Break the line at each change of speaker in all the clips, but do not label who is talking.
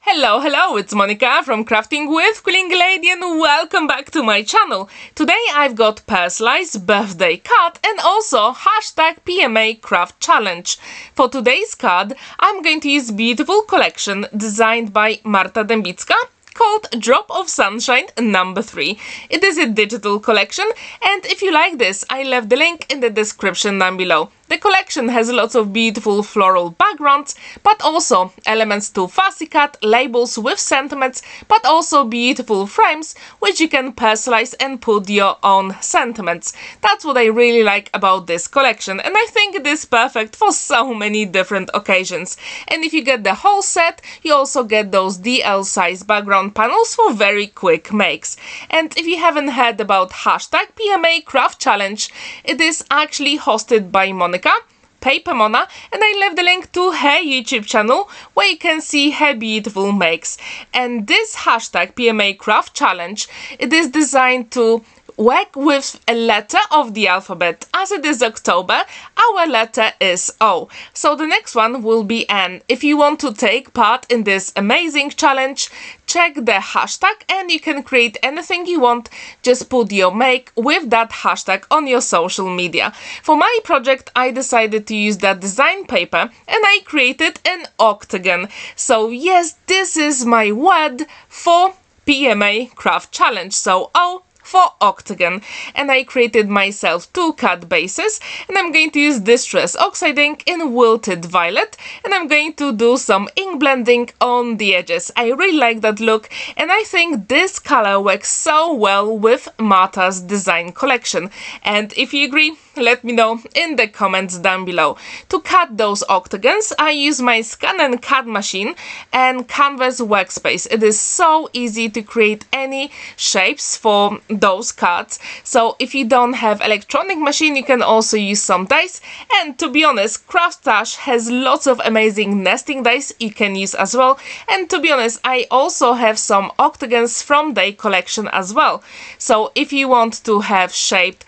Hello, it's Monika from Crafting with Quilling Lady and welcome back to my channel. Today I've got personalized birthday card and also hashtag pmacraftchallenge. For today's card, I'm going to use beautiful collection designed by Marta Debicka called Drop of Sunshine number 3. It is a digital collection, and if you like this, I left the link in the description down below. The collection has lots of beautiful floral backgrounds, but also elements to fussy cut, labels with sentiments, but also beautiful frames which you can personalize and put your own sentiments. That's what I really like about this collection, and I think it is perfect for so many different occasions. And if you get the whole set, you also get those DL size background panels for very quick makes. And if you haven't heard about hashtag pmacraftchallenge, it is actually hosted by Monika, PaperMona, and I left the link to her YouTube channel where you can see her beautiful makes. And this hashtag pmacraftchallenge, it is designed to work with a letter of the alphabet. As it is October, our letter is O. So the next one will be N. If you want to take part in this amazing challenge, check the hashtag and you can create anything you want. Just put your make with that hashtag on your social media. For my project, I decided to use that design paper and I created an octagon. So yes, this is my word for PMA Craft Challenge. So O for octagon, and I created myself 2 cut bases, and I'm going to use Distress Oxide ink in Wilted Violet, and I'm going to do some ink blending on the edges. I really like that look, and I think this color works so well with Marta's design collection. And if you agree, let me know in the comments down below. To cut those octagons, I use my ScanNCut machine and canvas workspace. It is so easy to create any shapes for those cuts. So if you don't have electronic machine, you can also use some dice. And to be honest, Craftstash has lots of amazing nesting dice you can use as well. And to be honest, I also have some octagons from their collection as well. So if you want to have shaped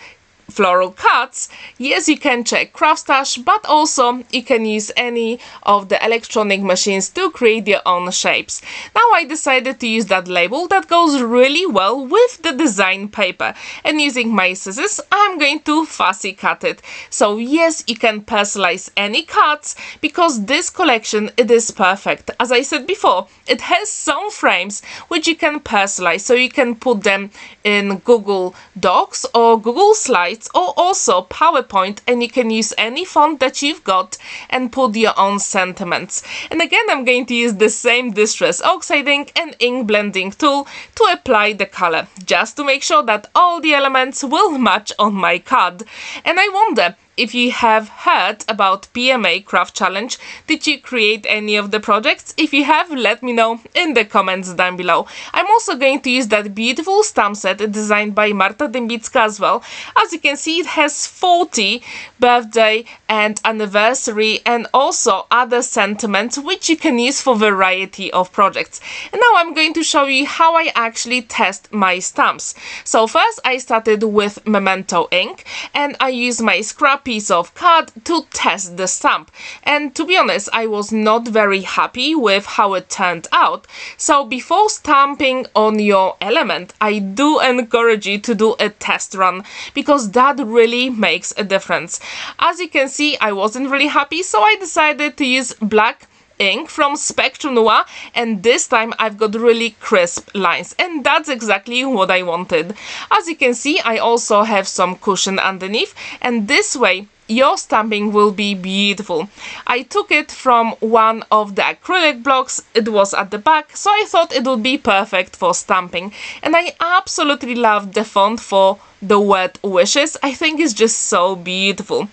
floral cuts, yes, you can check Craftstash, but also you can use any of the electronic machines to create your own shapes. Now I decided to use that label that goes really well with the design paper, and using my scissors I'm going to fussy cut it. So yes, you can personalize any cuts because this collection, it is perfect. As I said before, it has some frames which you can personalize, so you can put them in Google Docs or Google Slides or also PowerPoint, and you can use any font that you've got and put your own sentiments. And again, I'm going to use the same Distress Oxide ink and ink blending tool to apply the color, just to make sure that all the elements will match on my card. And I wonder if you have heard about PMA Craft Challenge. Did you create any of the projects? If you have, let me know in the comments down below. I'm also going to use that beautiful stamp set designed by Marta Debicka as well. As you can see, it has 40 birthday and anniversary and also other sentiments which you can use for variety of projects. And now I'm going to show you how I actually test my stamps. So first I started with Memento ink and I used my scrap piece of card to test the stamp, and to be honest, I was not very happy with how it turned out. So before stamping on your element, I do encourage you to do a test run because that really makes a difference. As you can see, I wasn't really happy, so I decided to use black ink from Spectrum Noir, and this time I've got really crisp lines, and that's exactly what I wanted. As you can see, I also have some cushion underneath, and this way your stamping will be beautiful. I took it from one of the acrylic blocks, it was at the back, so I thought it would be perfect for stamping. And I absolutely love the font for the word wishes. I think it's just so beautiful.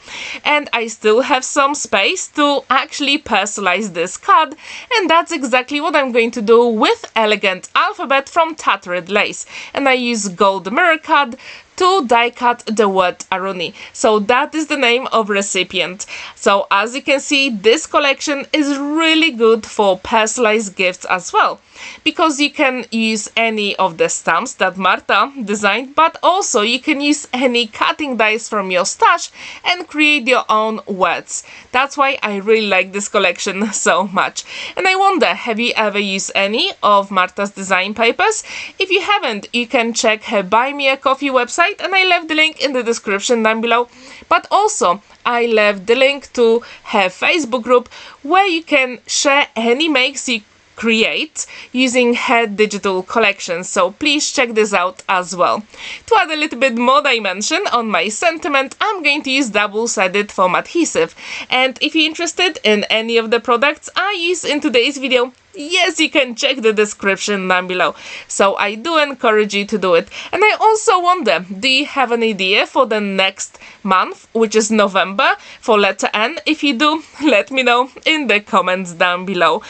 And I still have some space to actually personalize this card, and that's exactly what I'm going to do with Elegant Alphabet from Tattered Lace. And I use gold mirror card to die cut the word Aruni. So that is the name of recipient. So as you can see, this collection is really good for personalized gifts as well, because you can use any of the stamps that Marta designed, but also you you can use any cutting dies from your stash and create your own words. That's why I really like this collection so much. And I wonder, have you ever used any of Marta's design papers? If you haven't, you can check her Buy Me a Coffee website, and I left the link in the description down below. But also, I left the link to her Facebook group where you can share any makes you create using her digital collection, so please check this out as well. To add a little bit more dimension on my sentiment, I'm going to use double-sided foam adhesive, and if you're interested in any of the products I use in today's video, yes, you can check the description down below. So I do encourage you to do it. And I also wonder, do you have an idea for the next month, which is November, for letter N? If you do, let me know in the comments down below.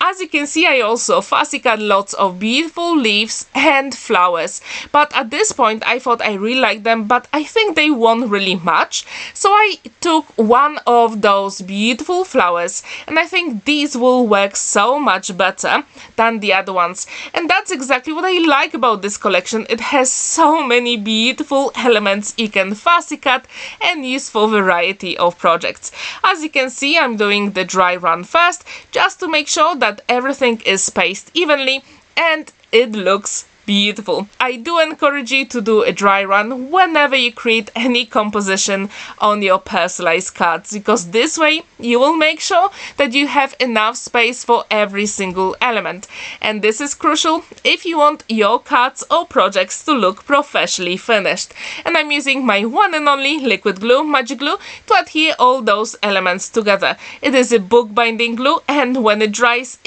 As you can see, I also fussy cut lots of beautiful leaves and flowers. But at this point, I thought I really liked them, but I think they won't really match. So I took one of those beautiful flowers, and I think these will work so much better than the other ones. And that's exactly what I like about this collection. It has so many beautiful elements you can fussy cut and use for a variety of projects. As you can see, I'm doing the dry run first, just to make sure that everything is spaced evenly and it looks beautiful. I do encourage you to do a dry run whenever you create any composition on your personalized cards, because this way you will make sure that you have enough space for every single element. And this is crucial if you want your cards or projects to look professionally finished. And I'm using my one and only liquid glue, magic glue, to adhere all those elements together. It is a bookbinding glue, and when it dries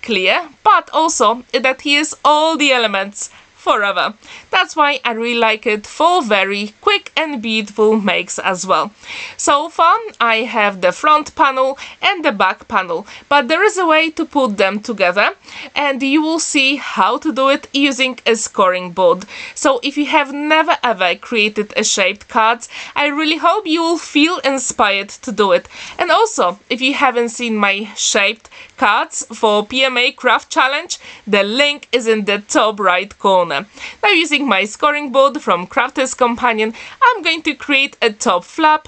clear, but also it adheres all the elements forever. That's why I really like it for very quick and beautiful makes as well. So far I have the front panel and the back panel, but there is a way to put them together, and you will see how to do it using a scoring board. So if you have never ever created a shaped card, I really hope you will feel inspired to do it. And also, if you haven't seen my shaped cards for PMA Craft Challenge, the link is in the top right corner. Now, using my scoring board from Crafter's Companion, I'm going to create a top flap,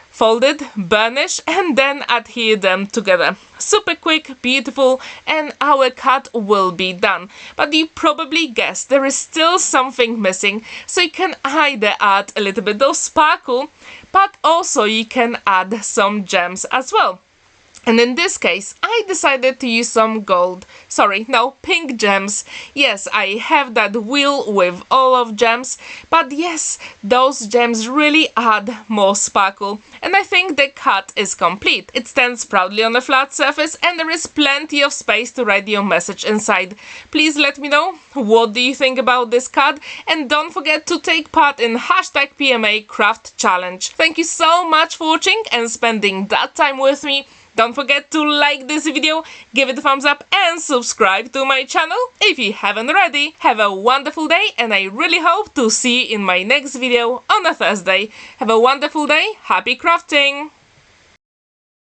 fold it, burnish, and then adhere them together. Super quick, beautiful, and our cut will be done. But you probably guessed there is still something missing, so you can either add a little bit of sparkle, but also you can add some gems as well. And in this case, I decided to use some pink gems. Yes, I have that wheel with all of gems, but yes, those gems really add more sparkle, and I think the cut is complete. It stands proudly on a flat surface, and there is plenty of space to write your message inside. Please let me know, what do you think about this card, and don't forget to take part in #PMACraftChallenge. Thank you so much for watching and spending that time with me. Don't forget to like this video, give it a thumbs up, and subscribe to my channel if you haven't already. Have a wonderful day, and I really hope to see you in my next video on a Thursday. Have a wonderful day, happy crafting!